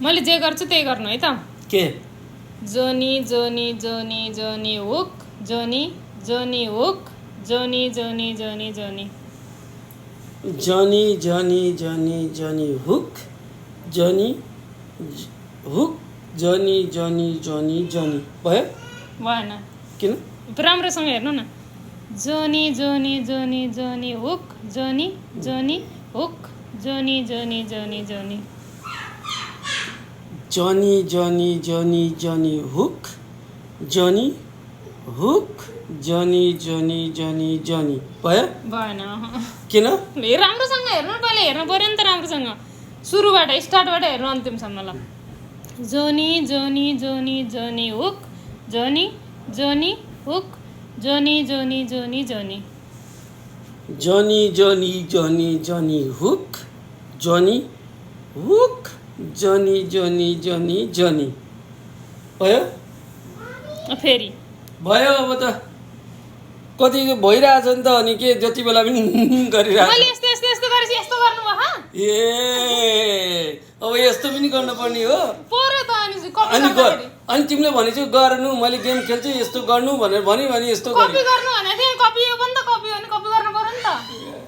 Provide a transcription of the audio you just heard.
मैले जे गर्छु त्यही गर्नु है त के जोनी जोनी जोनी जोनी हुक जोनी जोनी हुक जोनी जोनी जोनी जोनी जनी जनी जनी जनी हुक जनी हुक जनी जनी जनी जनी भयो भएन किन राम्रोसँग हेर्नु न जोनी जोनी जोनी जोनी हुक जोनी जोनी हुक जोनी जोनी जोनी जोनी जनी जनी जनी जनी हुक जनी हुक जनी जनी जनी जनी भयो भएन किन राम्रोसँग हेर्नु न पहिला हेर्नु पऱ्यो नि त राम्रोसँग सुरुबाट स्टार्टबाट हेर्नु अन्तिमसम्म ल जोनी जोनी जोनी जोनी हुक जोनी जोनी हुक जोनी जोनी जोनी जोनी जनी जनी जनी जनी हुक जनी हुक जनी जनी जनी जनी भयो फेरि भयो अब त कति भइरहेछ नि त अनि के जति बेला पनि गरिरहेको मैले यस्तो यस्तो यस्तो गरेपछि यस्तो गर्नुभयो ए अब यस्तो पनि गर्नुपर्ने हो पऱ्यो त अनि अनि अनि तिमीले भनेछौ गर्नु मैले गेम खेल्छु यस्तो गर्नु भनेर भन्यो भने यस्तो कपी गर्नु भने थियो कपी हो पनि त कपी हो भने कपी गर्नु पर्यो नि त